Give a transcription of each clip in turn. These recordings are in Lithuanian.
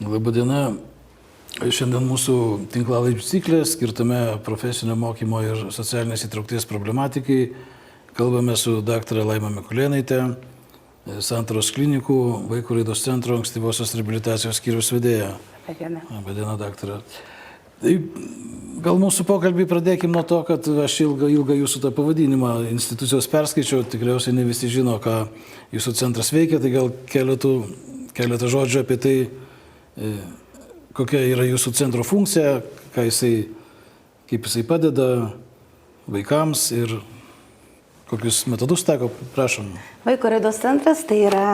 Labadiena. Šiandien mūsų tinklalaidžių ciklė skirtame profesinio mokymo ir socialinės įtraukties problematikai. Kalbame su dr. Laima Mikulėnaite, Santaros klinikų Vaikų raidos centro ankstyvosios reabilitacijos skyriaus vedėja. Labadiena. Labadiena, daktare. Tai gal mūsų pokalbį pradėkime nuo to, kad aš ilgą jūsų tą pavadinimą institucijos perskaičiau, tikriausiai ne visi žino, ką jūsų centras veikia, tai gal keletą žodžių apie tai, kokia yra jūsų centro funkcija, kaip jisai padeda vaikams ir kokius metodus taiko, prašom. Vaikų raidos centras tai yra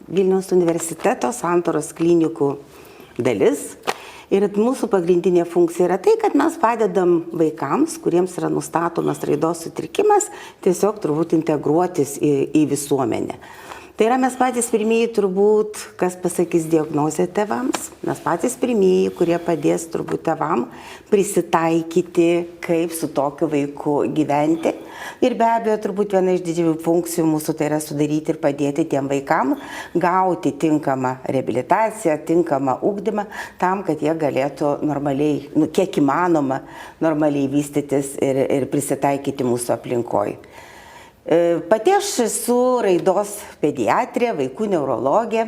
Vilniaus universiteto Santaros klinikų dalis. Ir mūsų pagrindinė funkcija yra tai, kad mes padedam vaikams, kuriems yra nustatomas raidos sutrikimas, tiesiog turbūt integruotis į visuomenę. Tai yra mes patys pirmieji turbūt, kas pasakys diagnozę tėvams, mes patys pirmieji, kurie padės turbūt tėvam prisitaikyti, kaip su tokiu vaiku gyventi. Ir be abejo, turbūt viena iš didžiųjų funkcijų mūsų tai yra sudaryti ir padėti tiem vaikam gauti tinkamą reabilitaciją, tinkamą ugdymą, tam, kad jie galėtų normaliai, kiek įmanoma, normaliai vystytis ir prisitaikyti mūsų aplinkoje. Pati aš esu raidos pediatrė, vaikų neurologė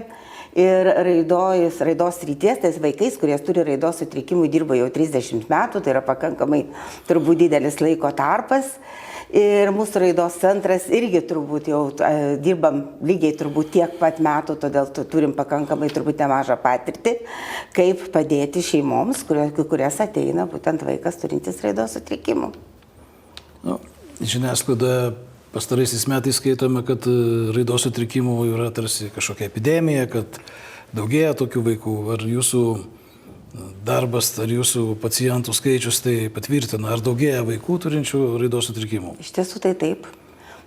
ir raidos srities, tais vaikais, kurie turi raidos sutrikimų, dirba jau 30 metų, tai yra pakankamai turbūt didelis laiko tarpas. Ir mūsų raidos centras irgi turbūt jau dirbam lygiai turbūt tiek pat metų, todėl turim pakankamai turbūt nemažą patirtį, kaip padėti šeimoms, kurias ateina būtent vaikas turintis raidos sutrikimų. Žiniasklaidoje pastaraisiais metais skaitome, kad raidos sutrikimų yra tarsi kažkokia epidemija, kad daugėja tokių vaikų. Ar jūsų darbas, ar jūsų pacientų skaičius tai patvirtina, ar daugėja vaikų turinčių raidos sutrikimų? Iš tiesų tai taip.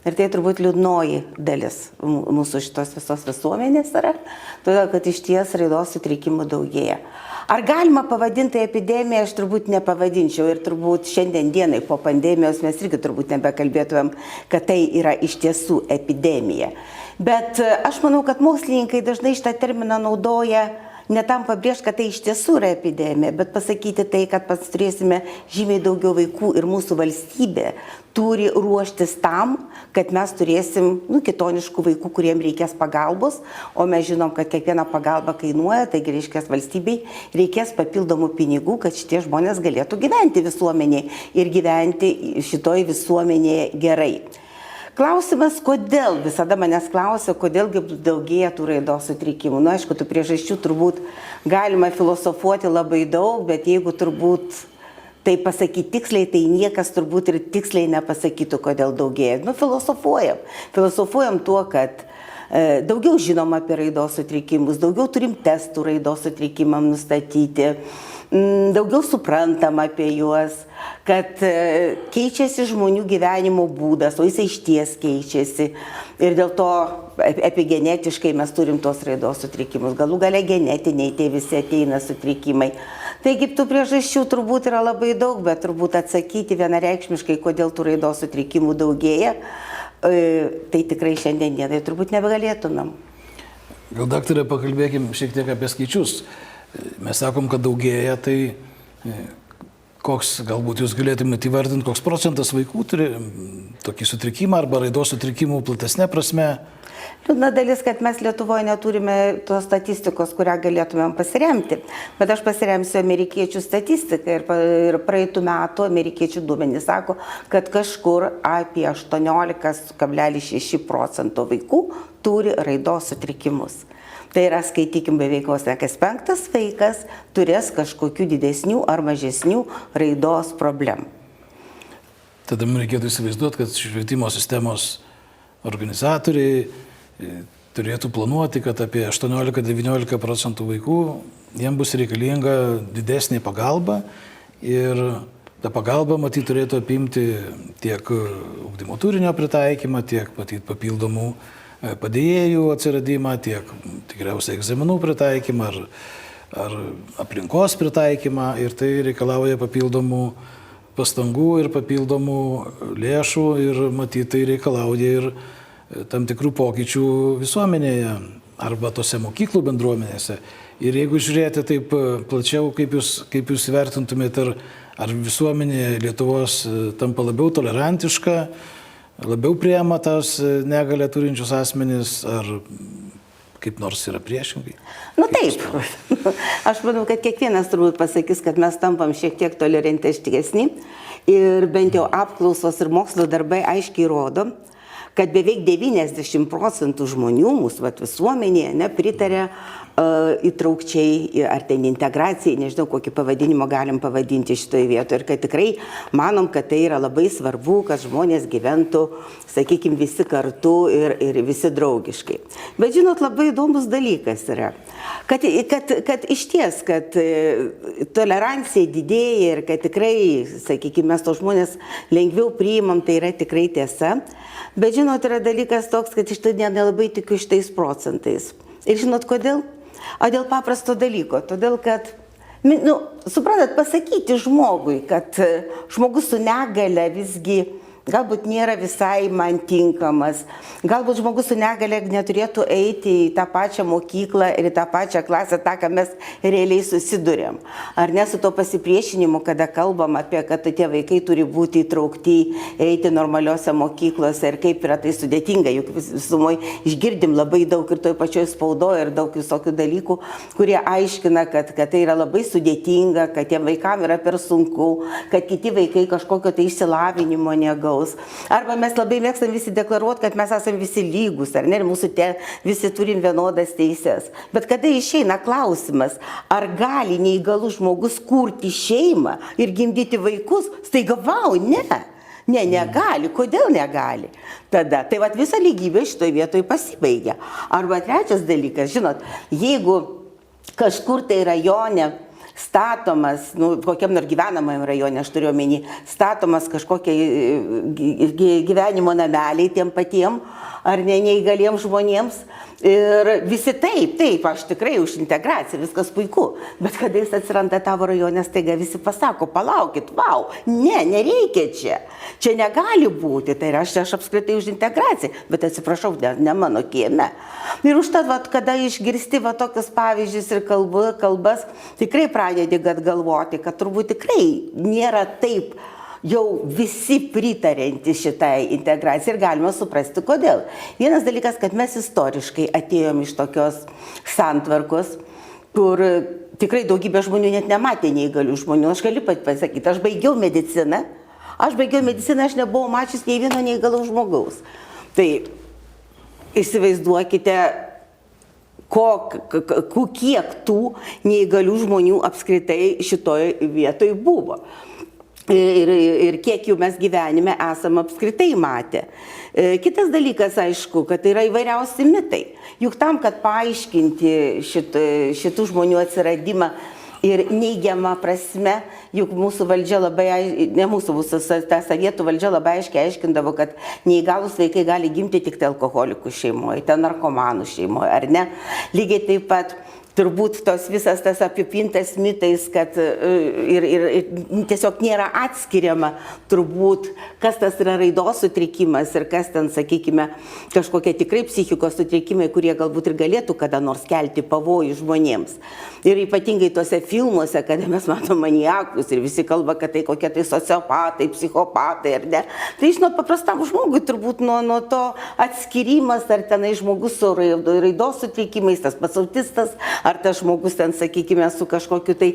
Ir tai turbūt liūdnoji dalis mūsų šitos visos visuomenės yra, todėl kad iš ties raidos sutrikimų daugėja. Ar galima pavadinti epidemiją, aš turbūt nepavadinčiau ir turbūt šiandien dienai po pandemijos mes irgi turbūt nebekalbėtumėm, kad tai yra iš tiesų epidemija. Bet aš manau, kad mokslininkai dažnai šitą terminą naudoja ne tam pabrėžti, kad tai iš tiesų yra epidemija, bet pasakyti tai, kad pats turėsime žymiai daugiau vaikų ir mūsų valstybė turi ruoštis tam, kad mes turėsim kitoniškų vaikų, kuriems reikės pagalbos, o mes žinom, kad kiekviena pagalba kainuoja, taigi reikės valstybei, reikės papildomų pinigų, kad šitie žmonės galėtų gyventi visuomenėje ir gyventi šitoj visuomenėje gerai. Klausimas, kodėl, visada manęs klausia, kodėlgi daugėja tų raidos sutrikimų. Na, aišku, tų priežasčių turbūt galima filosofuoti labai daug, bet jeigu turbūt tai pasakyti tiksliai, tai niekas turbūt ir tiksliai nepasakytų, kodėl daugėja. Filosofuojam. Filosofuojam tuo, kad daugiau žinom apie raidos sutrikimus, daugiau turim testų raidos sutrikimam nustatyti, daugiau suprantam apie juos, kad keičiasi žmonių gyvenimo būdas, o jis išties keičiasi. Ir dėl to epigenetiškai mes turim tos raidos sutrikimus. Galų gale genetiniai tie visi ateina sutrikimai. Taigi tų priežasčių turbūt yra labai daug, bet turbūt atsakyti vienareikšmiškai, kodėl tų raidos sutrikimų daugėja, tai tikrai šiandien dienai turbūt nebegalėtumėm. Gal, daktarė, pakalbėkim šiek tiek apie skaičius. Mes sakom, kad daugėja, tai koks, galbūt jūs galėtumėte įvardinti, koks procentas vaikų turi tokį sutrikimą arba raidos sutrikimų platesnė prasme? Liūdna dalis, kad mes Lietuvoje neturime tos statistikos, kurią galėtumėm pasiremti. Bet aš pasiremsiu amerikiečių statistiką ir praeitų metų amerikiečių duomenys sako, kad kažkur apie 18,6% vaikų turi raidos sutrikimus. Tai yra, skaitykim, beveik vos ne kas 5 vaikas turės kažkokių didesnių ar mažesnių raidos problemų. Tada mums reikėtų įsivaizduoti, kad švietimo sistemos organizatoriai turėtų planuoti, kad apie 18-19% vaikų jiems bus reikalinga didesnė pagalba ir ta pagalba, matyt, turėtų apimti tiek ugdymo turinio pritaikymą, tiek papildomų padėjėjų atsiradimą, tiek tikriausiai egzaminų pritaikymą ar aplinkos pritaikymą, ir tai reikalauja papildomų pastangų ir papildomų lėšų ir matyt tai reikalauja ir tam tikrų pokyčių visuomenėje. arba tose mokyklų bendruomenėse. Ir jeigu žiūrėti taip plačiau, kaip jūs vertintumėte, ar visuomenė Lietuvos tampa labiau tolerantiška, labiau priema tas negalę turinčius asmenys, ar kaip nors yra priešingai? Nu taip, aš manau, kad kiekvienas turbūt pasakys, kad mes tampam šiek tiek tolerantiškesni ir bent jau apklausos ir mokslo darbai aiškiai rodo, kad beveik 90% žmonių mūsų visuomenėje nepritarė įtraukčiai ar ten integracijai, nežinau, kokį pavadinimą galim pavadinti šitoje vietoje. Ir kad tikrai manom, kad tai yra labai svarbu, kad žmonės gyventų, sakykime, visi kartu ir visi draugiškai. Bet žinot, labai įdomus dalykas yra, kad iš ties, kad tolerancija didėja ir kad tikrai, sakykime, mes to žmonės lengviau priimam, tai yra tikrai tiesa. Bet žinot, yra dalykas toks, kad iš to nelabai tikiu šitais procentais. Ir žinot, kodėl? O dėl paprasto dalyko. Todėl, kad, suprantat, pasakyti žmogui, kad žmogus su negale visgi galbūt nėra visai man tinkamas, galbūt žmogus su negale neturėtų eiti į tą pačią mokyklą ir į tą pačią klasę, tą, ką mes realiai susidurėm. Ar ne su to pasipriešinimu, kada kalbam apie, kad tie vaikai turi būti įtraukti, eiti normaliuose mokyklose ir kaip yra tai sudėtinga, juk visumoje išgirdim labai daug ir toj pačioj spaudoje ir daug visokių dalykų, kurie aiškina, kad tai yra labai sudėtinga, kad tiem vaikam yra per sunku, kad kiti vaikai kažkokio tai išsilavinimo negaus. Arba mes labai mėgstam visi deklaruoti, kad mes esame visi lygus, ar ne, ir mūsų visi turim vienodas teises. Bet kada išeina klausimas, ar gali neįgalus žmogus kurti šeimą ir gimdyti vaikus, staiga vau, ne. Ne, negali. Kodėl negali? Tada, tai vat visa lygybė šitoje vietoje pasibaigia. Arba trečias dalykas, žinot, jeigu kažkur tai rajone statomas, kokiam nors gyvenamajam rajone, aš turiu omeny, statomas kažkokie gyvenimo nameliai tiem patiem, ar neįgaliems žmonėms. Ir visi taip, aš tikrai už integraciją, viskas puiku. Bet kada jis atsiranda tavo rajone, staiga visi pasako, palaukit, vau, nereikia čia. Čia negali būti, tai aš apskritai už integraciją, bet atsiprašau, ne mano kieme. Ir užtat, kada išgirsti tokius pavyzdžius ir kalbas, tikrai pradedi galvoti, kad turbūt tikrai nėra taip jau visi pritarinti šitai integracijai ir galima suprasti, kodėl. Vienas dalykas, kad mes istoriškai atėjom iš tokios santvarkos, kur tikrai daugybė žmonių net nematė neįgalių žmonių. Aš galiu pasakyti, aš baigiau mediciną, aš nebuvau mačius nei vieno neįgalaus žmogaus. Tai įsivaizduokite, kiek tų neįgalių žmonių apskritai šitoje vietoje buvo. Ir kiek jų mes gyvenime esame apskritai matę. Kitas dalykas, aišku, kad tai yra įvairiausi mitai. Juk tam, kad paaiškinti šitų žmonių atsiradimą ir neigiamą prasme, juk mūsų valdžia labai, ne mūsų sovietų valdžia labai aiškindavo, kad neįgalūs vaikai gali gimti tik tai alkoholikų šeimoje, ten narkomanų šeimoje, ar ne? Lygiai taip pat turbūt visas tas apipintas mitais, kad ir tiesiog nėra atskiriama turbūt, kas tas yra raidos sutrikimas ir kas ten, sakykime, kažkokie tikrai psichikos sutrikimai, kurie galbūt ir galėtų kada nors kelti pavojų žmonėms. Ir ypatingai tuose filmuose, kada mes matom maniakus ir visi kalba, kad tai kokie tai sociopatai, psichopatai, ar ne. Tai žinot, paprastam žmogui turbūt nuo to atskirimas, ar tenai žmogus su raidos sutrikimais, tas pats autistas, ar tas žmogus ten, sakykime, su kažkokiu tai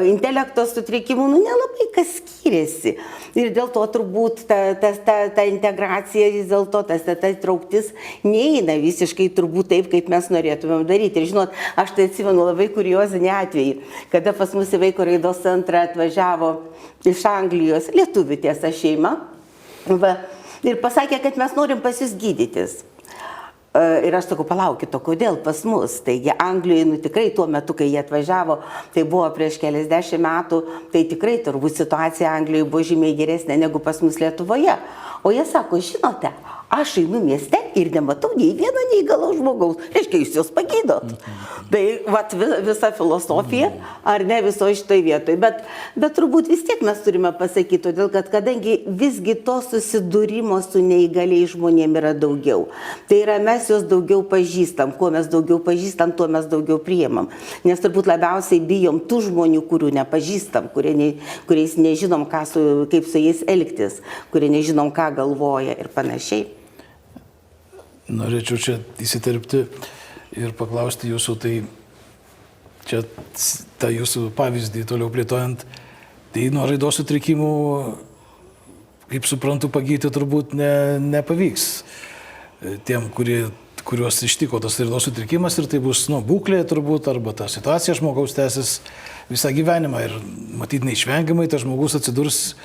intelekto sutrikimu, nelabai kas skiriasi. Ir dėl to turbūt ta integracija, vis dėlto ta įtrauktis neina visiškai turbūt taip, kaip mes norėtumėm daryti. Ir žinot, aš tai atsimenu labai kuriozinį atvejį, kada pas mus į vaiko raidos centrą atvažiavo iš Anglijos lietuvių tiesa šeima ir pasakė, kad mes norim pas jūs gydytis. Ir aš sakau, palaukit, o kodėl pas mus? Taigi Anglijoje, tikrai tuo metu, kai jie atvažiavo, tai buvo prieš keliasdešimt metų, tai tikrai turbūt situacija Anglijoje buvo žymiai geresnė negu pas mus Lietuvoje. O jie sako, žinote, aš einu mieste ir nematau nei vieno neįgalaus žmogaus. Reiškia, jūs juos pagydot. Tai vat, visa filosofija, ar ne visoje šitoje vietoje. Bet turbūt vis tiek mes turime pasakyti, todėl kad kadangi visgi to susidūrimo su neįgaliai žmonėmis yra daugiau. Tai yra, mes juos daugiau pažįstam. Kuo mes daugiau pažįstam, tuo mes daugiau priimam. Nes turbūt labiausiai bijom tų žmonių, kurių nepažįstam, kuriais nežinom, kaip su jais elgtis, kurie nežinom, ką galvoja ir panašiai. Norėčiau čia įsiterpti ir paklausti jūsų, tai čia tą jūsų pavyzdį toliau plėtojant, tai nuo raidos sutrikimų, kaip suprantu, pagyti turbūt nepavyks tiem, kuriuos ištiko tas raidos sutrikimas ir tai bus būklė turbūt, arba ta situacija žmogaus tęsis visą gyvenimą ir matyt neišvengiamai tas žmogus atsidurs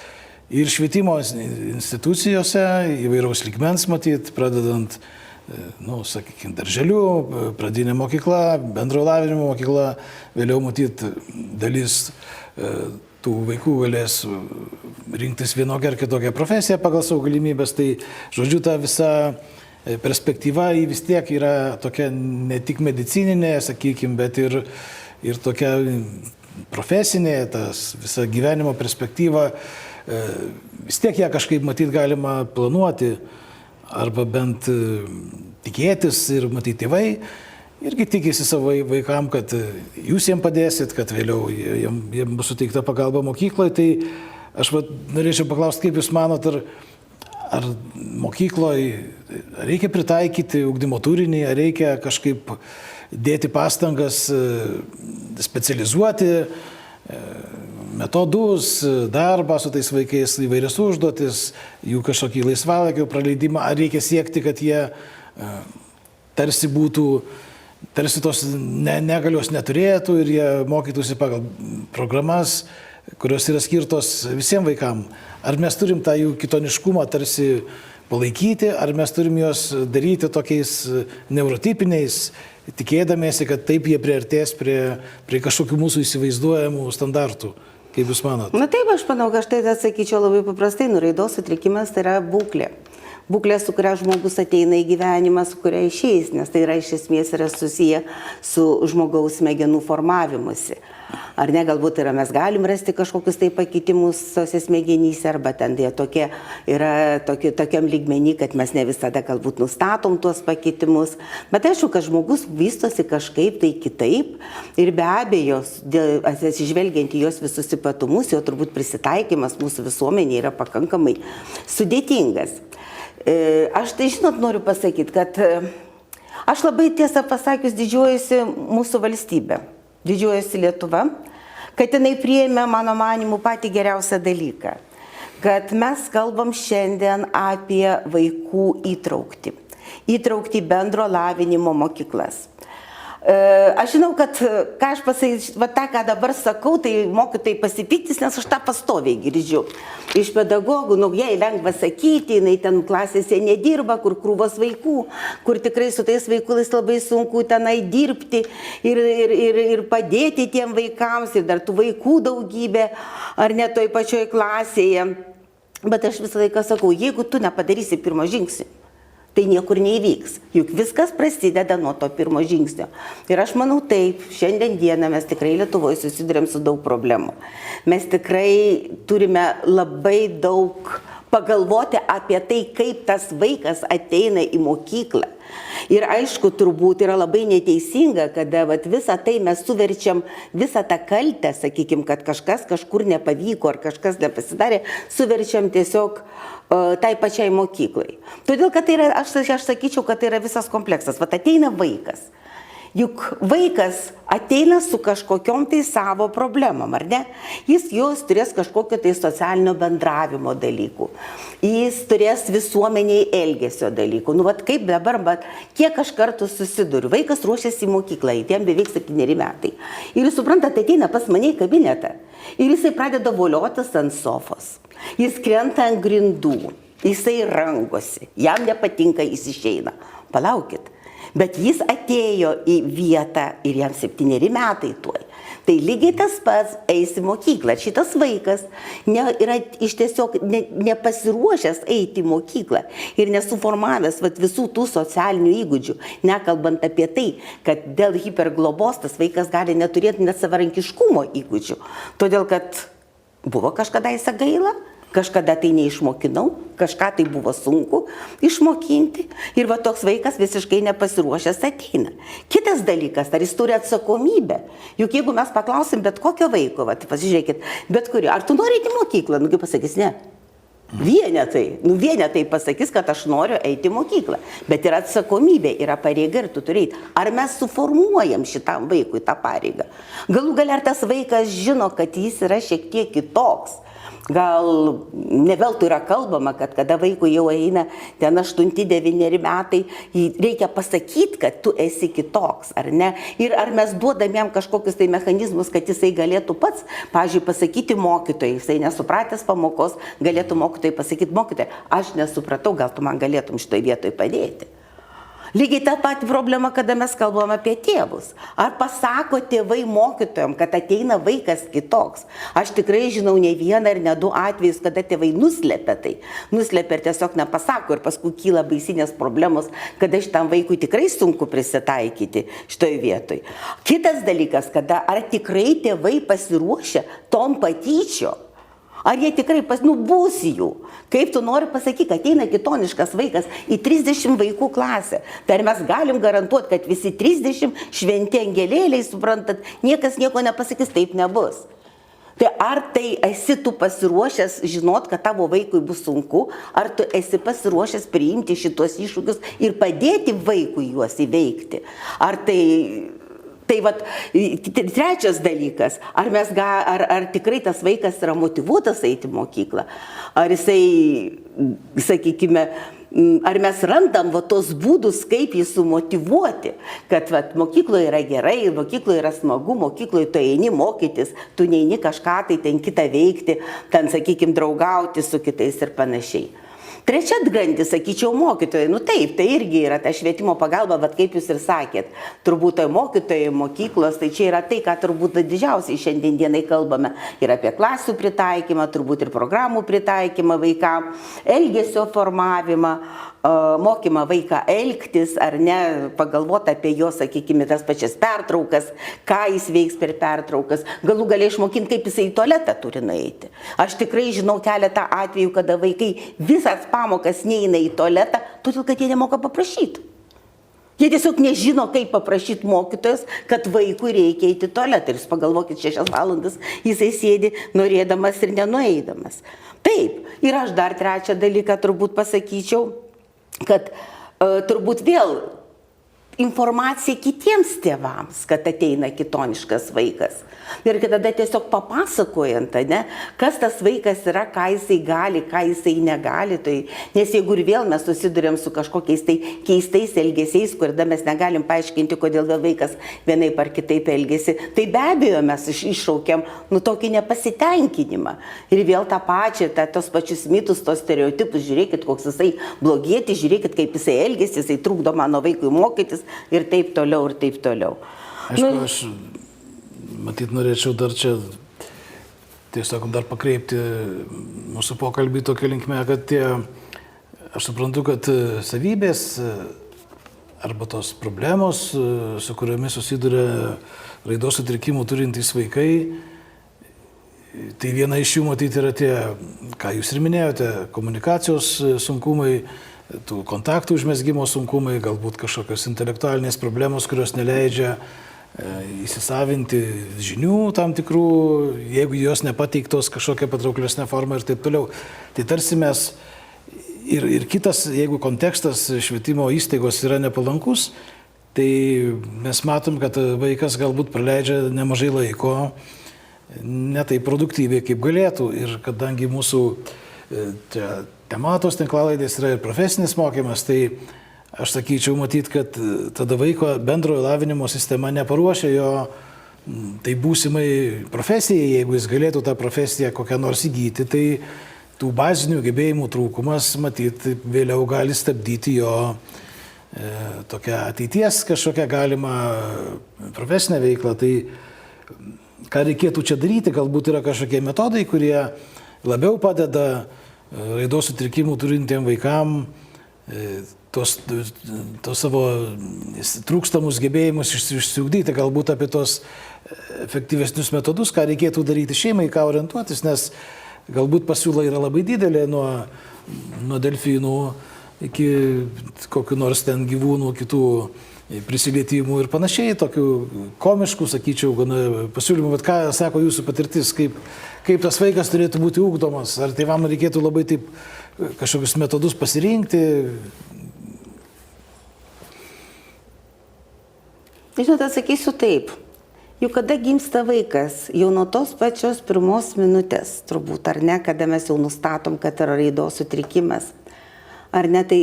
ir švietimo institucijose, įvairaus lygmens matyt, pradedant sakykime, darželiu, pradinė mokykla, bendro lavinimo mokykla, vėliau matyt dalis tų vaikų galės rinktis vienokią ar kitokią profesiją pagal savo galimybės, tai žodžiu ta visa perspektyva vis tiek yra tokia ne tik medicininė, sakykime, bet ir tokia profesinė, tas visa gyvenimo perspektyva, vis tiek ją kažkaip matyt galima planuoti, arba bent tikėtis ir matyti tėvai irgi tikisi savo vaikam, kad jūs jiems padėsit, kad vėliau jiems bus suteikta pagalba mokykloje. Tai aš norėčiau paklausti, kaip jūs manot, ar mokykloje reikia pritaikyti ugdymo turinį, ar reikia kažkaip dėti pastangas, specializuoti metodus, darbą su tais vaikais, įvairias užduotis, jų kažkokį laisvalaikio praleidimą, ar reikia siekti, kad jie tarsi tos negalios neturėtų ir jie mokytųsi pagal programas, kurios yra skirtos visiems vaikams. Ar mes turim tą jų kitoniškumą tarsi palaikyti, ar mes turim juos daryti tokiais neurotipiniais, tikėdamiesi, kad taip jie priartės prie kažkokių mūsų įsivaizduojamų standartų. Kaip jūs manot? Na taip, aš manau, kad aš tai atsakyčiau labai paprastai. Raidos sutrikimas tai yra būklė. Būklė, su kuria žmogus ateina į gyvenimą, su kuria išeis, nes tai yra iš esmės yra susiję su žmogaus smegenų formavimusi. Ar ne, galbūt mes galim rasti kažkokius tai pakitimus tose smegenyse, arba ten jie tokie yra tokiam lygmenį, kad mes ne visada galbūt nustatom tuos pakitimus. Bet aišku, kad žmogus vystosi kažkaip tai kitaip ir be abejo, atsižvelgiant į jos visus ypatumus, jo turbūt prisitaikymas mūsų visuomenėje yra pakankamai sudėtingas. Aš tai, žinot, noriu pasakyti, kad aš labai tiesą pasakius didžiuojuosi mūsų valstybę. Didžiuojuosi Lietuva, kad jinai priėmė, mano manimu, patį geriausią dalyką. Kad mes kalbam šiandien apie vaikų įtraukti. Įtraukti bendro lavinimo mokyklas. Aš žinau, kad ką aš pasakysiu, tą, ką dabar sakau, tai mokytojai pasipiktis, nes aš tą pastoviai girdžiu. Iš pedagogų, jai lengva sakyti, jinai ten klasėse nedirba, kur krūvos vaikų, kur tikrai su tais vaikais labai sunku tenai dirbti ir padėti tiem vaikams, ir dar tų vaikų daugybė, ar ne toj pačioj klasėje. Bet aš visą laiką sakau, jeigu tu nepadarysi pirmo žingsnį, tai niekur neįvyks. Juk viskas prasideda nuo to pirmo žingsnio. Ir aš manau taip, šiandien dieną mes tikrai Lietuvoje susidurėm su daug problemų. Mes tikrai turime labai daug pagalvoti apie tai, kaip tas vaikas ateina į mokyklą. Ir aišku, turbūt yra labai neteisinga, kada visą tai mes suverčiam, visą tą kaltę, sakykime, kad kažkas kažkur nepavyko ar kažkas nepasidarė, suverčiam tiesiog tai pačiai mokyklai. Todėl, kad tai yra, aš sakyčiau, kad tai yra visas kompleksas. Ateina vaikas. Juk vaikas ateina su kažkokiom tai savo problemom, ar ne? Jos turės kažkokio tai socialinio bendravimo dalykų. Jis turės visuomeniai elgesio dalykų. Kaip dabar, kiek aš kartų susiduriu. Vaikas ruošiasi į mokyklą, jam beveik 7 metai. Ir jūs suprantate, ateina pas mane į kabinetą. Ir jisai pradeda voliotis ant sofos. Jis krenta ant grindų. Jisai rangosi. Jam nepatinka, jis išeina. Palaukit. Bet jis atėjo į vietą ir jam 7 metai tuoj. Tai lygiai tas pats eis į mokyklą. Šitas vaikas yra iš tiesiog nepasiruošęs eiti į mokyklą ir nesuformavęs visų tų socialinių įgūdžių, nekalbant apie tai, kad dėl hiperglobos tas vaikas gali neturėti net savarankiškumo įgūdžių. Todėl, kad buvo kažkada gaila, kažkada tai neišmokinau, kažką tai buvo sunku išmokinti ir toks vaikas visiškai nepasiruošęs ateina. Kitas dalykas, ar jis turi atsakomybę. Juk jeigu mes paklausim bet kokio vaiko, pasižiūrėkit, bet kurio, ar tu nori eiti į mokyklą, nugi pasakys ne. Vienetai pasakys, kad aš noriu eiti į mokyklą, bet yra atsakomybė, yra pareiga ir tu turi eiti. Ar mes suformuojam šitam vaikui tą pareigą? Galų gale ar tas vaikas žino, kad jis yra šiek tiek kitoks? Gal ne veltui yra kalbama, kad kada vaikui jau eina ten 8-9 metai, reikia pasakyti, kad tu esi kitoks, ar ne? Ir ar mes duodam jam kažkokius tai mechanizmus, kad jisai galėtų pats, pavyzdžiui, pasakyti mokytojai, jisai nesupratęs pamokos, galėtų mokytojai pasakyti, mokytojai, aš nesupratau, gal tu man galėtum šitoj vietoj padėti. Lygiai ta pati problema, kada mes kalbam apie tėvus. Ar pasako tėvai mokytojom, kad ateina vaikas kitoks? Aš tikrai žinau ne vieną ir ne du atvejus, kada tėvai nuslepia tai. Nuslepia ir tiesiog nepasako ir paskui kyla baisinės problemos, kada šitam vaikui tikrai sunku prisitaikyti šitoj vietoj. Kitas dalykas, kada ar tikrai tėvai pasiruošia tom patyčiom? Ar jie tikrai bus jų? Kaip tu nori pasakyti, kad ateina kitoniškas vaikas į 30 vaikų klasę? Tai ar mes galim garantuoti, kad visi 30 šventi angelėliai, suprantat, niekas nieko nepasakys, taip nebus. Tai ar tai esi tu pasiruošęs žinot, kad tavo vaikui bus sunku, ar tu esi pasiruošęs priimti šitos iššūkius ir padėti vaikui juos įveikti? Ar trečias dalykas, ar tikrai tas vaikas yra motyvuotas eiti į mokyklą, ar jisai, sakykime, ar mes randam tos būdus, kaip jį sumotyvuoti, kad mokykloje yra gerai, mokykloje yra smagu, mokykloje tu eini mokytis, tu neini kažką tai ten kitą veikti, ten, sakykime, draugauti su kitais ir panašiai. Trečia grandis, sakyčiau, mokytojai. Taip, tai irgi yra ta švietimo pagalba, bet kaip jūs ir sakėt, turbūt mokytojai, mokyklos, tai čia yra tai, ką turbūt didžiausiai šiandien dienai kalbame. Ir apie klasių pritaikymą, turbūt ir programų pritaikymą vaikam, elgesio formavimą, mokymą vaiką elgtis, ar ne, pagalvoti apie jo, sakykime, tas pačias pertraukas, ką jis veiks per pertraukas, galų galiai išmokinti, kaip jisai į tualetą turi nueiti. Aš tikrai žinau keletą atvejų, kada vaikai visas pamokas neina į tualetą, todėl kad jie nemoka paprašyti. Jie tiesiog nežino, kaip paprašyti mokytojos, kad vaikui reikia eiti į tualetą. Ir jūs pagalvokit, 6 valandas jisai sėdi norėdamas ir nenueidamas. Taip, ir aš dar trečią dalyką turbūt pasakyčiau, kad turbūt vėl informacija kitiems tėvams, kad ateina kitoniškas vaikas. Ir tada tiesiog papasakojant, ne, kas tas vaikas yra, ką jisai gali, ką jisai negali. Tai, nes jeigu ir vėl mes susidurėm su kažkokiais tai keistais elgesiais, kur mes negalim paaiškinti, kodėl vaikas vienaip ar kitaip elgesi, tai be abejo mes iššaukiam tokį nepasitenkinimą. Ir vėl tą pačią, tos pačius mitus, tos stereotipus, žiūrėkit, koks jisai blogietis, žiūrėkit, kaip jisai elgesi, jisai trukdo mano vaikui mokytis ir taip toliau, ir taip toliau. Aišku, aš matyt norėčiau dar čia tiesiog dar pakreipti mūsų pokalbį tokia linkme, kad aš suprantu, kad savybės arba tos problemos, su kuriomis susiduria raidos sutrikimų turintys vaikai, tai viena iš jų matyti yra tie, ką jūs ir minėjote, komunikacijos sunkumai, tų kontaktų užmezgimo sunkumai, galbūt kažkokios intelektualinės problemos, kurios neleidžia įsisavinti žinių tam tikrų, jeigu jos nepateiktos kažkokia patrauklesnė forma ir taip toliau. Tai tarsi mes ir kitas, jeigu kontekstas švietimo įstaigos yra nepalankus, tai mes matom, kad vaikas galbūt praleidžia nemažai laiko ne taip produktyviai, kaip galėtų. Ir kadangi mūsų tematos tinklalaidės yra ir profesinis mokymas, tai aš sakyčiau, matyt, kad tada vaiko bendrojo lavinimo sistema neparuošia jo tai būsimai profesijai, jeigu jis galėtų tą profesiją kokią nors įgyti, tai tų bazinių gebėjimų trūkumas, matyt, vėliau gali stabdyti jo tokią ateities kažkokią galimą profesinę veiklą. Tai ką reikėtų čia daryti, galbūt yra kažkokie metodai, kurie labiau padeda raidos sutrikimų turintiem vaikam tos savo trūkstamus gebėjimus išsiugdyti, galbūt apie tos efektyvesnius metodus, ką reikėtų daryti šeimai, ką orientuotis, nes galbūt pasiūla yra labai didelė nuo delfinų iki kokių nors ten gyvūnų, kitų prisilietimų ir panašiai, tokių komiškų, sakyčiau, gana pasiūlymų, bet ką sako jūsų patirtis, kaip tas vaikas turėtų būti ugdomas, ar tėvam reikėtų labai taip kažkokius metodus pasirinkti? Žinot, atsakysiu taip. Juk kada gimsta vaikas, jau nuo tos pačios pirmos minutės, turbūt, ar ne, kada mes jau nustatom, kad yra raidos sutrikimas, ar ne, tai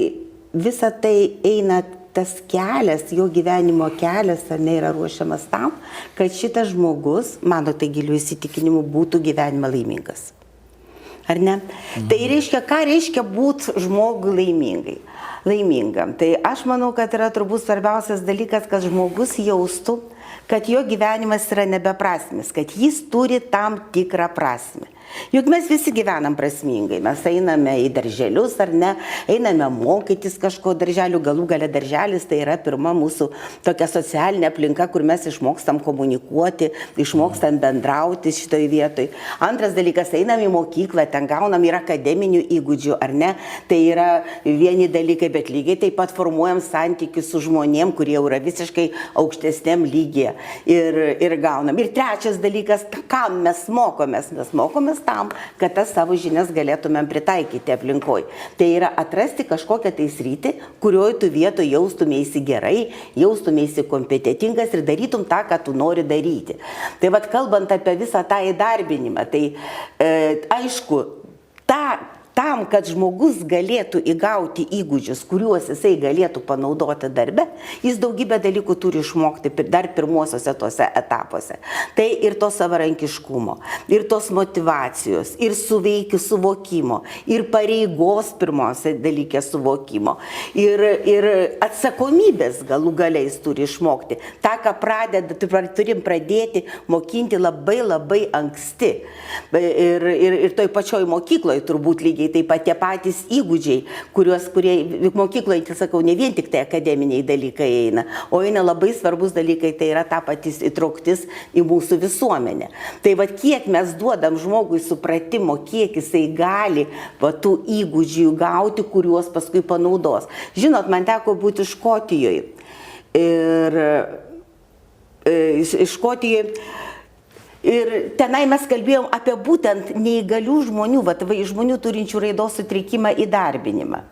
visa tai eina tas kelias, jo gyvenimo kelias, ar ne, yra ruošiamas tam, kad šitas žmogus, mano tai giliu įsitikinimu, būtų gyvenime laimingas. Ar ne? Tai reiškia, ką reiškia būti žmogui laimingam. Tai aš manau, kad yra turbūt svarbiausias dalykas, kad žmogus jaustų, kad jo gyvenimas yra nebeprasmis, kad jis turi tam tikrą prasmę. Juk mes visi gyvenam prasmingai, mes einame į darželius ar ne, einame mokytis kažko darželių, galų gale darželis tai yra pirma mūsų tokia socialinė aplinka, kur mes išmokstam komunikuoti, išmokstam bendrauti šitoj vietoj. Antras dalykas, einam į mokyklą, ten gaunam ir akademinių įgūdžių, ar ne, tai yra vieni dalykai, bet lygiai taip pat formuojam santykius su žmonėm, kurie yra visiškai aukštesniam lygyje ir gaunam. Ir trečias dalykas, kam mes mokomės? Mes mokomės tam, kad tas savo žinias galėtumėm pritaikyti aplinkoj. Tai yra atrasti kažkokią tai sritį, kurioje tu vietoje jaustumėsi gerai, jaustumėsi kompetitingas ir darytum tą, ką tu nori daryti. Tai vat kalbant apie visą tą įdarbinimą, tai aišku, tam, kad žmogus galėtų įgauti įgūdžius, kuriuos jisai galėtų panaudoti darbe, jis daugybę dalykų turi išmokti dar pirmuosiuose tose etapuose. Tai ir to savarankiškumo, ir tos motyvacijos, ir suvokimo, ir pareigos pirmiausia dalykė suvokimo, ir atsakomybės galų gale jis turi išmokti. Ta, ką turim pradėti mokinti labai anksti. Ir toj pačioj mokykloje turbūt lygiai taip pat tie patys įgūdžiai, kurie mokykloje, tai sakau, ne vien tik tai akademiniai dalykai eina, o eina labai svarbus dalykai, tai yra ta patys įtrauktis į mūsų visuomenę. Tai va kiek mes duodam žmogui supratimo, kiek jisai gali tų įgūdžių gauti, kuriuos paskui panaudos. Žinot, man teko būti Škotijoje. Ir tenai mes kalbėjom apie būtent neįgalių žmonių, žmonių turinčių raidos sutrikimą įdarbinimą.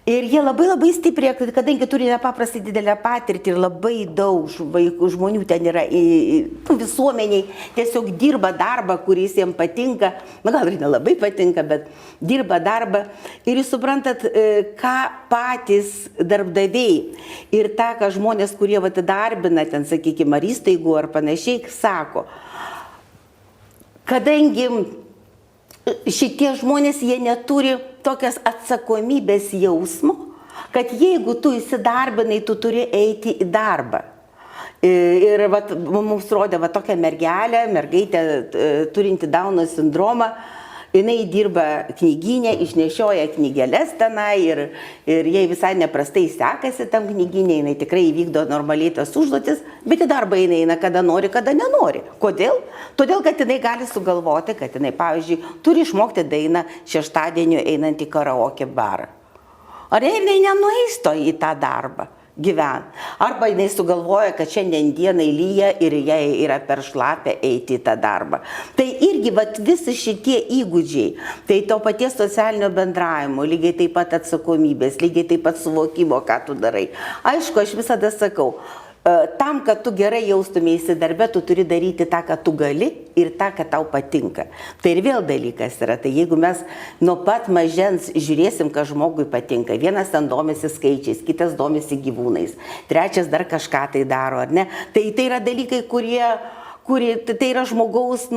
Ir jie labai stipriai, kadangi turi nepaprastai didelę patirtį ir labai daug žmonių ten yra visuomeniai, tiesiog dirba darbą, kuris jiems patinka, gal ir nelabai patinka, bet dirba darbą. Ir jūs suprantat, ką patys darbdaviai ir tą, ką žmonės, kurie darbina, ten, sakykime, ar įstaigų ar panašiai, sako, kadangi šitie žmonės, jie neturi tokias atsakomybės jausmo, kad jeigu tu įsidarbinai, tu turi eiti į darbą. Ir mums rodė tokią mergaitę turinti Dauno sindromą, jinai dirba knygyne, išnešioja knygeles tenai ir jai visai neprastai sekasi tam knygyne, jinai tikrai įvykdo normaliai tas užduotis, bet į darbą jinai eina kada nori, kada nenori. Kodėl? Todėl, kad jinai gali sugalvoti, kad jinai, pavyzdžiui, turi išmokti dainą šeštadienio einant į karaoke barą. Ar jinai nenueis į tą darbą gyvent? Arba jinai sugalvoja, kad šiandien dienai lyja ir jai yra per šlapę eiti į tą darbą. Tai irgi visi šitie įgūdžiai, tai to paties socialinio bendravimo, lygiai taip pat atsakomybės, lygiai taip pat suvokimo, ką tu darai. Aišku, aš visada sakau, tam, kad tu gerai jaustumėsi darbe, tu turi daryti tą, ką tu gali ir tą, ką tau patinka. Tai ir vėl dalykas yra, tai jeigu mes nuo pat mažens žiūrėsim, ką žmogui patinka, vienas ten domisi skaičiais, kitas domisi gyvūnais, trečias dar kažką tai daro, ar ne? Tai yra dalykai, tai yra žmogaus,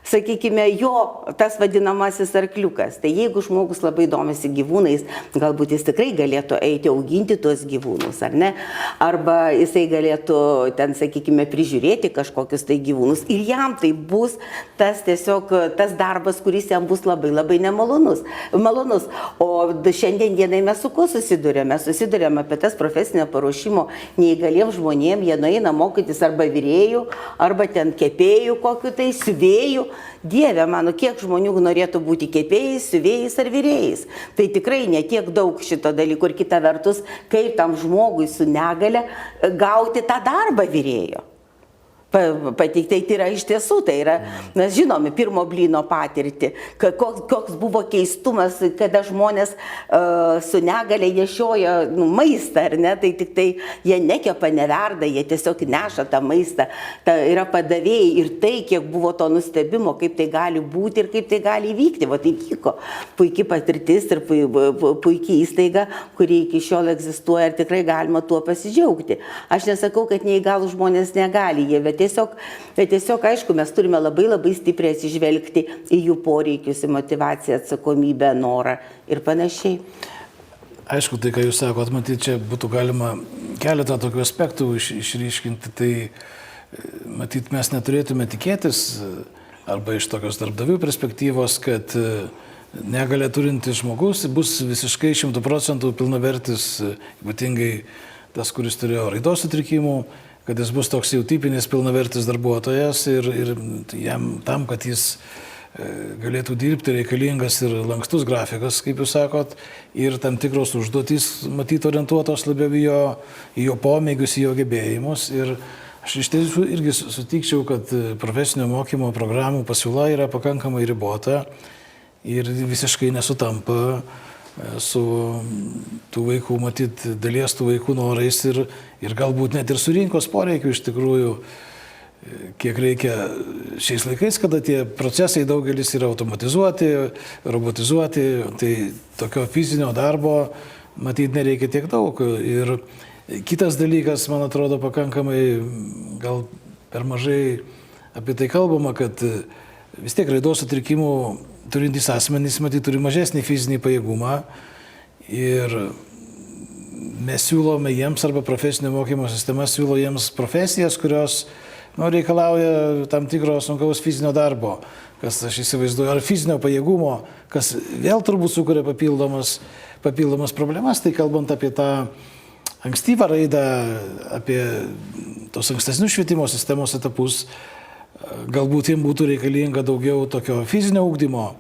sakykime, jo tas vadinamasis arkliukas. Tai jeigu žmogus labai domisi gyvūnais, galbūt jis tikrai galėtų eiti auginti tuos gyvūnus, ar ne? Arba jisai galėtų ten, sakykime, prižiūrėti kažkokius tai gyvūnus. Ir jam tai bus tas tiesiog tas darbas, kuris jam bus labai labai nemalonus. O šiandien dienai mes su kuo susidurėme? Susidurėme apie tas profesinio paruošimo neįgaliems žmonėms. Jie nueina mokytis arba virėjų, arba ten kepėjų kokiu tai, siuvėjų. Dieve mano, kiek žmonių norėtų būti kepėjais, siuvėjais ar virėjais. Tai tikrai netiek daug šito dalyko. Ir kita vertus, kaip tam žmogui su negale gauti tą darbą virėjo. Pateiktai tai yra iš tiesų, tai yra, mes žinome, pirmo blyno patirtį, koks buvo keistumas, kada žmonės su negale nešioja maistą, ar ne, tai tik tai jie nekepa, neverda, jie tiesiog neša tą maistą, yra padavėjai ir tai, kiek buvo to nustebimo, kaip tai gali būti ir kaip tai gali įvykti, va tai vyko puikiai patirtis ir puikiai įstaiga, kuri iki šiol egzistuoja ir tikrai galima tuo pasidžiaugti. Aš nesakau, kad neįgalų žmonės negali, jie tiesiog, aišku, mes turime labai labai stipriai atsižvelgti į jų poreikius, į motivaciją, atsakomybę, norą ir panašiai. Aišku, tai, ką jūs sakot, matyt, čia būtų galima keletą tokių aspektų išryškinti, tai matyt, mes neturėtume tikėtis, arba iš tokios darbdavių perspektyvos, kad negalę turintis žmogus bus visiškai 100% pilnavertis, ypatingai tas, kuris turėjo raidos sutrikimų, kad jis bus toks jau tipinis pilnavertis darbuotojas ir jam tam, kad jis galėtų dirbti, reikalingas ir lankstus grafikas, kaip jūs sakot, ir tam tikros užduotys, matyt, orientuotos labiau į jo pomėgius, į jo gebėjimus. Ir aš iš tiesų irgi sutikčiau, kad profesinio mokymo programų pasiūla yra pakankamai ribota ir visiškai nesutampa su tų vaikų, matyt, dalies tų vaikų norais ir galbūt net ir su rinkos poreikiu iš tikrųjų, kiek reikia šiais laikais, kada tie procesai daugelis yra automatizuoti, robotizuoti, tai tokio fizinio darbo, matyt, nereikia tiek daug. Ir kitas dalykas, man atrodo, pakankamai gal per mažai apie tai kalbama, kad vis tiek raidos sutrikimų turintys asmenys, matyt, turi mažesnį fizinį pajėgumą ir mes siūlome jiems arba profesinio mokymo sistema siūlo jiems profesijas, kurios reikalauja tam tikro sunkaus fizinio darbo, kas aš įsivaizduoju, ar fizinio pajėgumo, kas vėl turbūt sukuria papildomas problemas, tai kalbant apie tą ankstyvą raidą, apie tos ankstesnius švietimo sistemos etapus, galbūt jiems būtų reikalinga daugiau tokio fizinio ugdymo,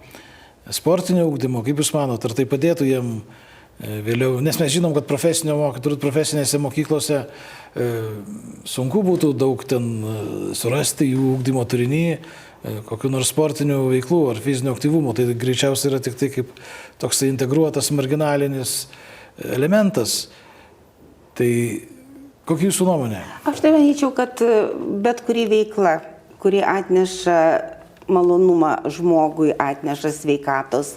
sportinio ugdymo, kaip jūs manot, ar tai padėtų jiems vėliau, nes mes žinom, kad profesinėse mokyklose sunku būtų daug ten surasti jų ugdymo turinį, kokių nors sportinių veiklų ar fizinio aktyvumo, tai greičiausiai yra tik tai kaip toks integruotas marginalinis elementas. Tai kokia jūsų nuomonė? Aš tai manyčiau, kad bet kuri veikla, kuri atneša malonumą žmogui, atneša sveikatos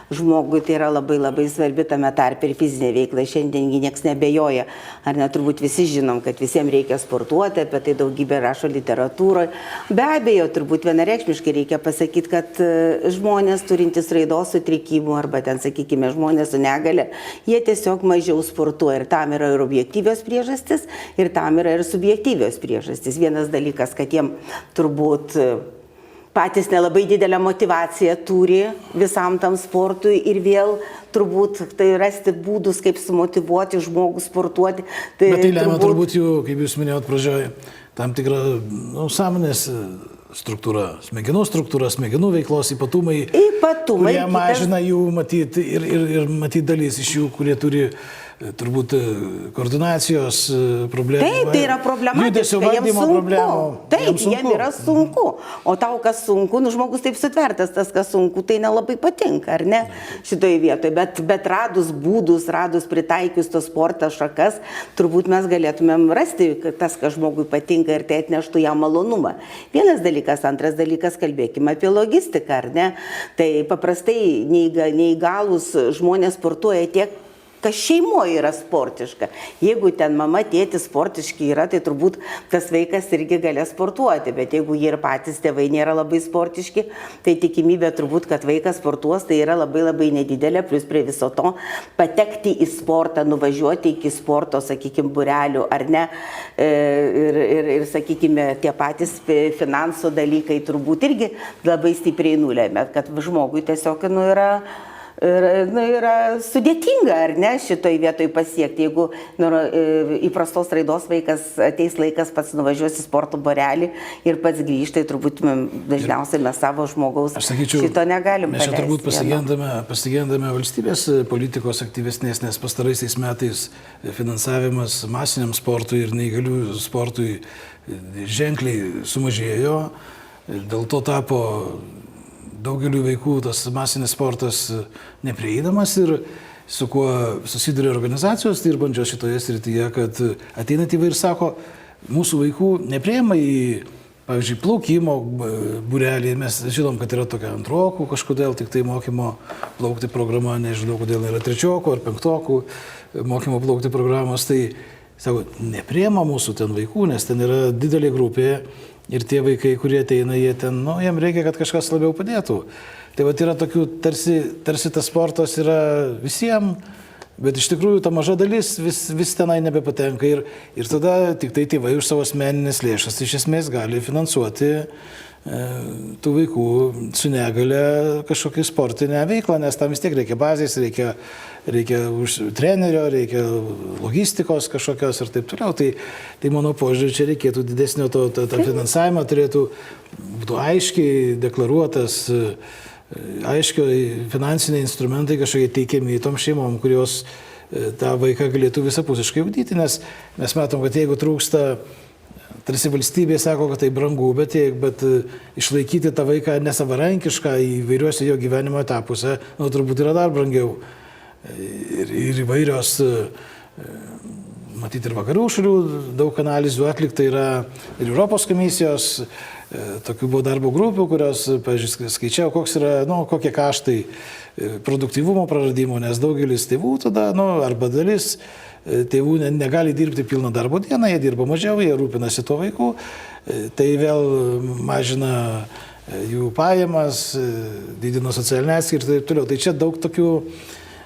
žmogui, tai yra labai labai svarbi tame tarpe ir fizinė veikla. Šiandiengi niekas nebejoja, ar net turbūt visi žinom, kad visiems reikia sportuoti, apie tai daugybė rašo literatūroje. Be abejo, turbūt vienareikšmiškai reikia pasakyti, kad žmonės turintys raidos sutrikimų arba ten, sakykime, žmonės su negale, jie tiesiog mažiau sportuoja ir tam yra ir objektyvios priežastis, ir tam yra ir subjektyvios priežastis. Vienas dalykas, kad jiem turbūt patys nelabai didelę motyvaciją turi visam tam sportui ir vėl turbūt tai rasti būdus, kaip sumotyvuoti žmogų sportuoti. Bet tai lemia turbūt jų, kaip jūs minėjot pradžioje, tam tikra sąmonės struktūra, smegenų veiklos ypatumai, kurie mažina jų matyt ir matyt dalis iš jų, kurie turi turbūt koordinacijos problemų. Taip, tai yra problematiška, jiems sunku. Taip, jiems yra sunku. O tau, kas sunku, žmogus taip sutvertas, tas, kas sunku, tai nelabai patinka, ar ne, šitoje vietoje. Bet radus būdus, radus pritaikius tos sporto šakas, turbūt mes galėtumėm rasti, tas, kas žmogui patinka ir tai atneštų jam malonumą. Vienas dalykas, antras dalykas, kalbėkime apie logistiką, ar ne. Tai paprastai neįgalūs žmonės sportuoja tiek kas šeimoje yra sportiška. Jeigu ten mama, tėtis sportiški yra, tai turbūt tas vaikas irgi galės sportuoti, bet jeigu jie ir patys tėvai nėra labai sportiški, tai tikimybė turbūt, kad vaikas sportuos, tai yra labai labai nedidelė, plus prie viso to patekti į sportą, nuvažiuoti iki sporto, sakykime, būrelių ar ne, ir sakykime, tie patys finansų dalykai turbūt irgi labai stipriai nulėmė, kad žmogui tiesiog yra sudėtinga, ar ne, šitoj vietoj pasiekti. Jeigu įprastos raidos vaikas ateis laikas, pats nuvažiuos į sporto būrelį ir pats grįžta, tai turbūt dažniausiai mes savo žmogaus šito negalim paleisti. Mes čia turbūt pasigendame valstybės politikos aktyvesnės, nes pastaraisiais metais finansavimas masiniam sportui ir neįgalių sportui ženkliai sumažėjo. Dėl to tapo daugeliu vaikų tas masinis sportas neprieinamas ir su kuo susiduria organizacijos dirbančios šitoje srityje, kad ateina tėvai ir sako, mūsų vaikų nepriima į, pavyzdžiui, plaukimo būrelį. Mes žinom, kad yra tokia antrokų kažkodėl tik tai mokymo plaukti programa, nežinau, kodėl yra trečiokų ar penktokų mokymo plaukti programos. Tai, sako, nepriima mūsų ten vaikų, nes ten yra didelė grupė. Ir tie vaikai, kurie ateina, jie ten, jiem reikia, kad kažkas labiau padėtų. Tai vat yra tokių, tarsi tas sportas yra visiems, bet iš tikrųjų ta maža dalis vis tenai nebepatenka. Ir tada tik tai tėvai už savo asmeninės lėšas iš esmės gali finansuoti tų vaikų su negale kažkokią sportinę veiklą, nes tam vis tiek reikia bazės, reikia trenerio, reikia logistikos kažkokios ir taip toliau. Tai mano požiūrė, čia reikėtų didesnio to finansavimo, turėtų būti aiškiai deklaruotas, aiškiai finansiniai instrumentai kažkokie teikiami tom šeimom, kurios tą vaiką galėtų visapusiškai ugdyti, nes mes matom, kad jeigu trūksta, tarsi valstybė sako, kad tai brangu, bet išlaikyti tą vaiką nesavarankišką įvairiuose jo gyvenimo etapuose, turbūt yra dar brangiau. Ir įvairios, matyti ir vakarų šalių, daug analizių atlikta yra ir Europos komisijos, tokių buvo darbo grupių, kurios, pavyzdžiui, skaičiavo, kokie kaštai produktyvumo praradimo, nes daugelis tėvų tada, arba dalis tėvų negali dirbti pilną darbo dieną, jie dirba mažiau, jie rūpinasi tuo vaiku, tai vėl mažina jų pajamas, didina socialinę atskirtį ir taip toliau. Tai čia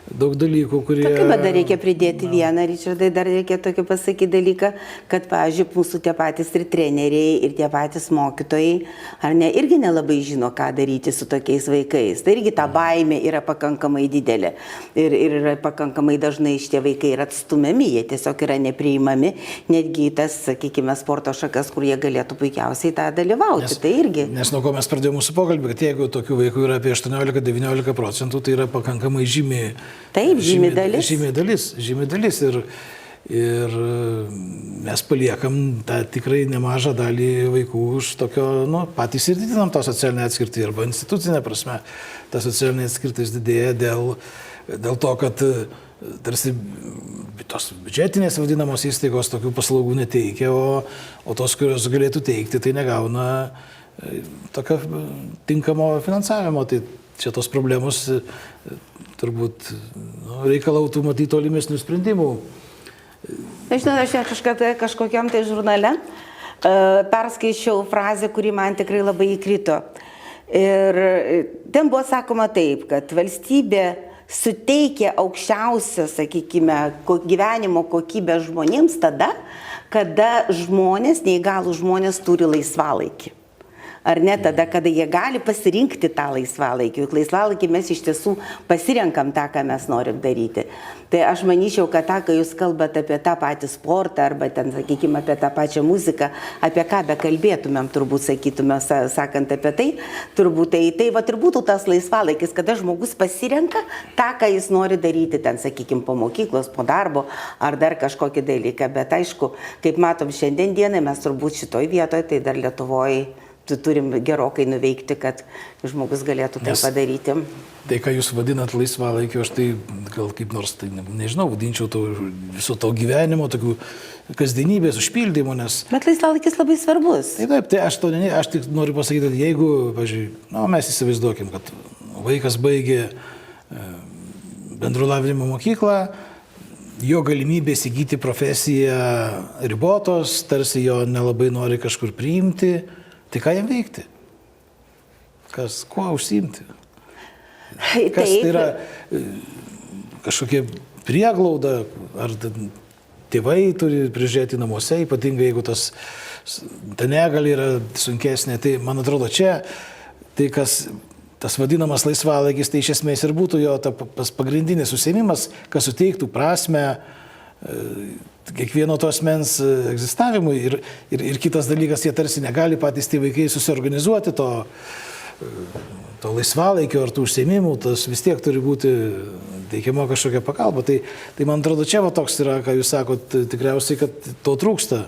daug dalykų, kurie... Bet dar reikia pridėti vieną, Ričardai, dar reikia tokį pasakyti dalyką, kad, pavyzdžiui, mūsų tie patys ir treneriai, ir tie patys mokytojai, ar ne, irgi nelabai žino, ką daryti su tokiais vaikais. Tai irgi ta baimė yra pakankamai didelė. Ir yra pakankamai dažnai šitie vaikai yra atstumiami, jie tiesiog yra nepriimami, netgi tas, sakykime, sporto šakas, kur jie galėtų puikiausiai tą dalyvauti. Tai irgi. Nes nuo ko mes pradėjome mūsų pokalbį, kad jeigu tokių vaikų yra apie 18–19%, tai yra pakankamai žymi. Taip, žymi dalis. Žymi dalis ir mes paliekam tą tikrai nemažą dalį vaikų už tokio, patys ir didinam tą socialinę atskirtį arba institucinę prasme. Ta socialinė atskirtis didėja dėl to, kad tarsi tos biudžetinės vadinamos įstaigos tokių paslaugų neteikia, o tos, kurios galėtų teikti, tai negauna tokio tinkamo finansavimo. Tai čia tos problemos turbūt reikalautų matyti tolimesnių sprendimų. Žinau, aš kažkokiam tai žurnale perskaičiau frazę, kuri man tikrai labai įkrito. Ir ten buvo sakoma taip, kad valstybė suteikia aukščiausią, sakykime, gyvenimo kokybę žmonėms tada, kada neįgalų žmonės turi laisvalaikį. Ar ne tada, kada jie gali pasirinkti tą laisvalaikį. Juk laisvalaikį mes iš tiesų pasirenkam tą, ką mes norim daryti. Tai aš manyčiau, kad tą, kai jūs kalbate apie tą patį sportą arba ten, sakykime, apie tą pačią muziką, apie ką bekalbėtumėm, turbūt sakytume, sakant apie tai, turbūt tai va ir būtų tas laisvalaikis, kada žmogus pasirenka tą, ką jis nori daryti, ten, sakykime, po mokyklos, po darbo ar dar kažkokį dalyką. Bet aišku, kaip matom šiandien dienai, mes turbūt šitoj vietoje, tai dar Lietuvoje turim gerokai nuveikti, kad žmogus galėtų tai padaryti. Tai, ką jūs vadinat laisvalaikiu, aš tai gal kaip nors, tai nežinau, vadinčiau viso to gyvenimo, tokių kasdienybės užpildymo, nes... Bet laisvalaikis labai svarbus. Taip, tai aš tik noriu pasakyti, kad jeigu, pažiūrėjau, mes įsivaizduokim, kad vaikas baigė bendro lavinimo mokyklą, jo galimybės įgyti profesiją ribotos, tarsi jo nelabai nori kažkur priimti, tai ką jam veikti? Kuo užsiimti? Kas tai yra kažkokia prieglauda, ar tėvai turi prižiūrėti namuose, ypatingai jeigu ta negalia yra sunkesnė. Tai man atrodo čia, tai tas vadinamas laisvalaikis, tai iš esmės ir būtų jo tas pagrindinis užsiėmimas, kas suteiktų prasme kiekvieno to asmens egzistavimui. Ir kitas dalykas, jie tarsi negali patys tie vaikai susiorganizuoti to laisvalaikio ar tų užsiėmimų, tas vis tiek turi būti teikiama kažkokia pagalba. Tai man atrodo, čia toks yra, ką jūs sakot, tikriausiai, kad to trūksta.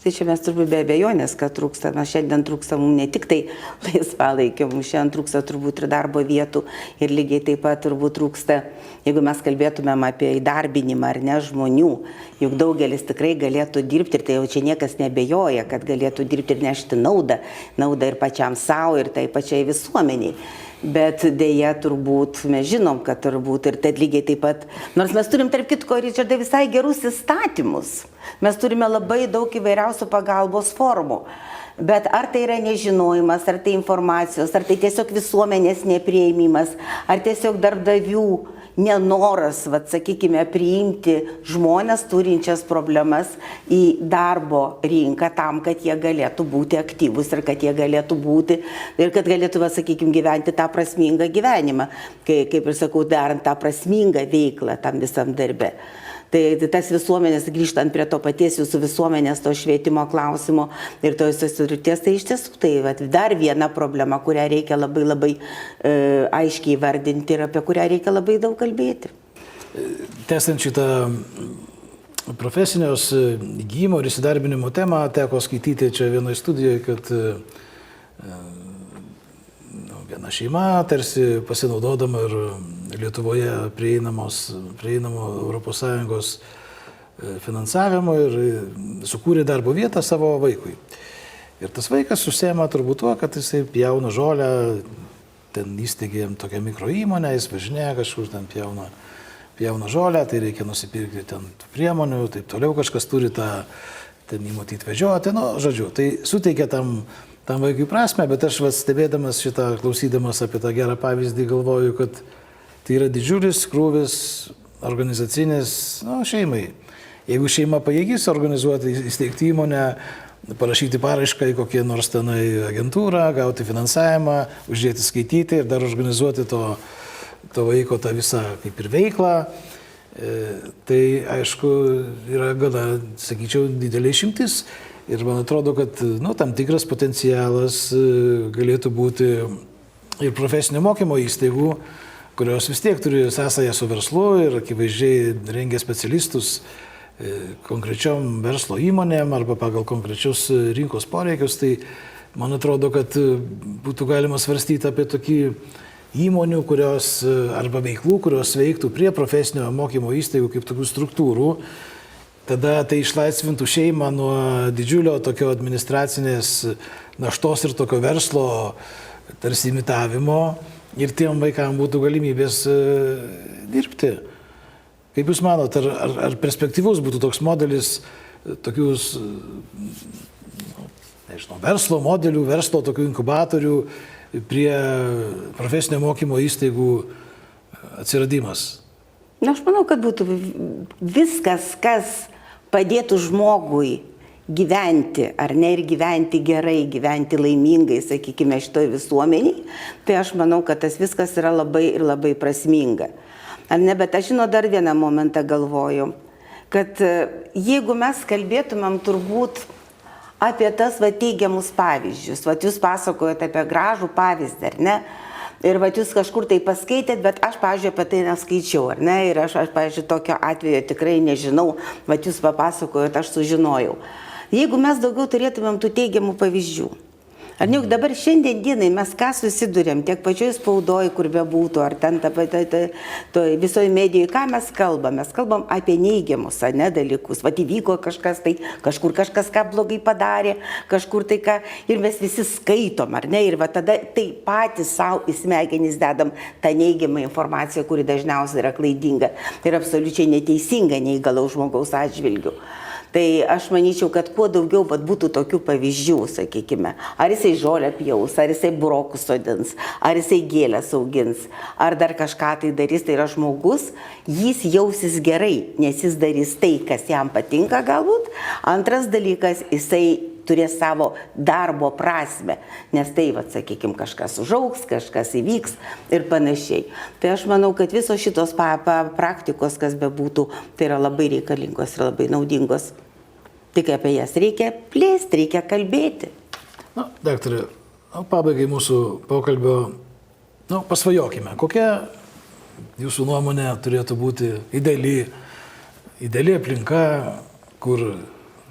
Tai čia mes turbūt be abejonės, kad trūksta. Mes šiandien trūksta mums ne tik tai laisvalaikio, mums šiandien trūksta turbūt ir darbo vietų ir lygiai taip pat turbūt trūksta, jeigu mes kalbėtumėm apie įdarbinimą ar ne žmonių, juk daugelis tikrai galėtų dirbti ir tai jau čia niekas nebejoja, kad galėtų dirbti ir nešti naudą ir pačiam savo, ir tai pačiai visuomeniai. Bet dėja turbūt mes žinom, kad turbūt ir tai lygiai taip pat, nors mes turim tarp kitko, Ričardai, visai gerus įstatymus, mes turime labai daug įvairiausių pagalbos formų, bet ar tai yra nežinojimas, ar tai informacijos, ar tai tiesiog visuomenės nepriėmimas, ar tiesiog darbdavių nenoras, sakykime, priimti žmonės turinčias problemas į darbo rinką tam, kad jie galėtų būti aktyvus ir kad jie galėtų būti ir kad galėtų, sakykime, gyventi tą prasmingą gyvenimą, kaip ir sakau, darant tą prasmingą veiklą tam visam darbe. Tai tas visuomenės, grįžtant prie to paties jūsų visuomenės, to švietimo klausimo ir tos srities, tai iš tiesų tai dar viena problema, kurią reikia labai aiškiai vardinti ir apie kurią reikia labai daug kalbėti. Tęsiant šitą profesinios įgyjimo ir įsidarbinimo temą, teko skaityti čia vienoje studijoje, kad viena šeima tarsi pasinaudodama ir Lietuvoje prieinamo ES finansavimo ir sukūrė darbo vietą savo vaikui. Ir tas vaikas užsiema turbūt tuo, kad jisai pjauna žolę, ten įsteigė jam tokią mikroįmonę, jis važinėja kažkur ten pjauna žolę, tai reikia nusipirkti ten priemonių, taip toliau kažkas turi ten įmatyti vežioti, žodžiu, tai suteikia tam vaikui prasme, bet aš stebėdamas šitą, klausydamas apie tą gerą pavyzdį, galvoju, kad tai yra didžiulis krūvis organizacinis šeimai. Jeigu šeima pajėgys organizuoti, įsteigti įmonę, parašyti paraišką į kokią nors tenai agentūrą, gauti finansavimą, uždėti skaityti ir dar organizuoti to vaiko tą visą kaip ir veiklą, tai aišku yra gana, sakyčiau, didelė išimtis. Ir man atrodo, kad tam tikras potencialas galėtų būti ir profesinio mokymo įstaigų, kurios vis tiek turi sąsają su verslu ir akivaizdžiai rengia specialistus konkrečiom verslo įmonėm arba pagal konkrečius rinkos poreikius. Tai man atrodo, kad būtų galima svarstyti apie tokį įmonių, kurios arba veiklų, kurios veiktų prie profesinio mokymo įstaigų kaip tokių struktūrų. Tada tai išlaisvintų šeimą nuo didžiulio tokio administracinės naštos ir tokio verslo tarsi imitavimo ir tiem vaikams būtų galimybės dirbti. Kaip Jūs manot, ar perspektyvus būtų toks modelis, tokius, verslo modelių, verslo tokių inkubatorių prie profesinio mokymo įstaigų atsiradimas? Aš manau, kad būtų viskas, kas padėtų žmogui gyventi, ar ne, ir gyventi gerai, gyventi laimingai, sakykime, šitoj visuomeniai, tai aš manau, kad tas viskas yra labai prasminga. Ar ne, bet aš dar vieną momentą galvoju, kad jeigu mes kalbėtumėm turbūt apie tas teigiamus pavyzdžius, jūs pasakojate apie gražų pavyzdį, ar ne? Ir jūs kažkur tai paskaitėt, bet aš, pavyzdžiui, apie tai neskaičiau, ar ne? Ir aš pavyzdžiui, tokio atveju tikrai nežinau, jūs papasakojot, aš sužinojau. Jeigu mes daugiau turėtumėm tų teigiamų pavyzdžių, Ar ne, juk dabar šiandien dienai mes ką susidurėm, tiek pačioj spaudoj, kur bebūtų, ar ten visoje medijoje, ką mes kalbam? Mes kalbam apie neigiamus, ne, dalykus. Vat įvyko kažkas, tai kažkur kažkas ką blogai padarė, kažkur tai ką, ir mes visi skaitom, ar ne, ir va tada tai patys savo į smegenis dedam tą neigiamą informaciją, kuri dažniausiai yra klaidinga ir absoliučiai neteisinga neįgalaus žmogaus atžvilgiu. Tai aš manyčiau, kad kuo daugiau būtų tokių pavyzdžių, sakykime, ar jisai žolę pjaus, ar jisai burokus sodins, ar jisai gėlės augins, ar dar kažką tai darys, tai yra žmogus, jis jausis gerai, nes jis darys tai, kas jam patinka galbūt. Antras dalykas, jisai turės savo darbo prasme, nes tai, sakykime, kažkas užaugs, kažkas įvyks ir panašiai. Tai aš manau, kad visos šitos praktikos, kas bebūtų, tai yra labai reikalingos ir labai naudingos. Tik apie jas reikia plėsti, reikia kalbėti. Na, daktarė, pabaigai mūsų pokalbio, pasvajokime, kokia jūsų nuomonė turėtų būti ideali aplinka, kur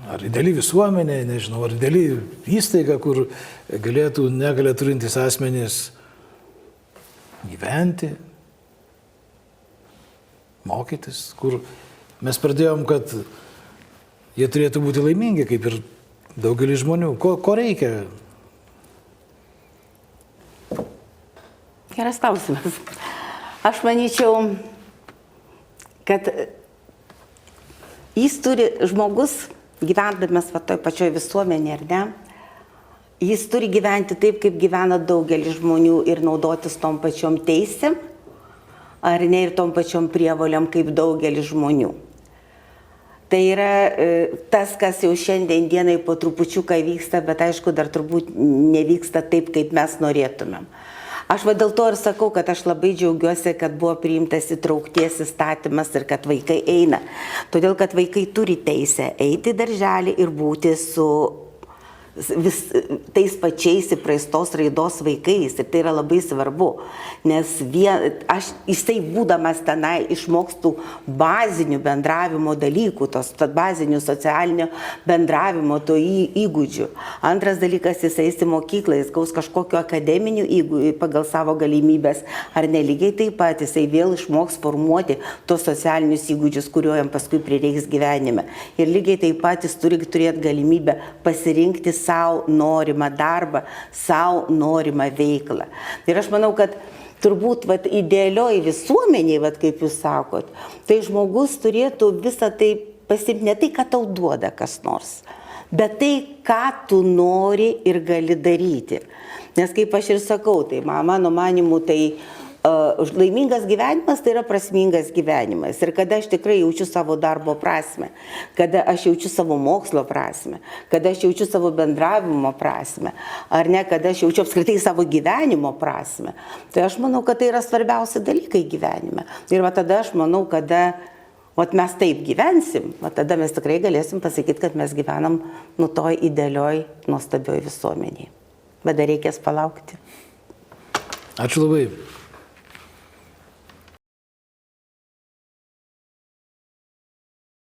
ar ideali visuomenė, nežinau, ar ideali įstaiga, kur galėtų negalę turintys asmenys gyventi, mokytis, kur mes pradėjom, kad jie turėtų būti laimingi, kaip ir daugelis žmonių. Ko reikia? Geras klausimas. Aš manyčiau, kad jis turi, žmogus, gyvendamas toj pačioj visuomenėje, ar ne, jis turi gyventi taip, kaip gyvena daugelis žmonių ir naudotis tom pačiom teisėm, ar ne, ir tom pačiom prievoliam, kaip daugelis žmonių. Tai yra tas, kas jau šiandien dienai po trupučiuką vyksta, bet aišku, dar turbūt nevyksta taip, kaip mes norėtumėm. Aš dėl to ir sakau, kad aš labai džiaugiuosi, kad buvo priimtas įtraukties įstatymas ir kad vaikai eina. Todėl, kad vaikai turi teisę eiti į darželį ir būti su tais pačiais įpraistos raidos vaikais. Ir tai yra labai svarbu, nes jisai būdamas tenai išmokstų bazinių bendravimo dalykų, tos bazinių socialinio bendravimo, to įgūdžių. Antras dalykas, jisai į mokyklą, jis gaus kažkokio akademinių įgūdžių pagal savo galimybės, ar nelygiai taip pat jisai vėl išmoks formuoti tos socialinius įgūdžius, kuriuo jam paskui prireiks gyvenime. Ir lygiai taip pat jis turi turėti galimybę pasirinkti savo norimą darbą, savo norimą veiklą. Ir aš manau, kad turbūt idealioj visuomeniai, kaip jūs sakot, tai žmogus turėtų visą tai pasimti, ne tai, kad tau duoda kas nors, bet tai, ką tu nori ir gali daryti. Nes kaip aš ir sakau, tai mano manimu, tai laimingas gyvenimas tai yra prasmingas gyvenimas. Ir kada aš tikrai jaučiu savo darbo prasme, kada aš jaučiu savo mokslo prasme, kada aš jaučiu savo bendravimo prasme, ar ne, kada aš jaučiu apskritai savo gyvenimo prasme, tai aš manau, kad tai yra svarbiausi dalykai gyvenime. Ir tada aš manau, kada mes taip gyvensim, tada mes tikrai galėsim pasakyti, kad mes gyvenam toj idealioj, nuostabioj visuomeniai. Bet dar reikės palaukti. Ačiū labai.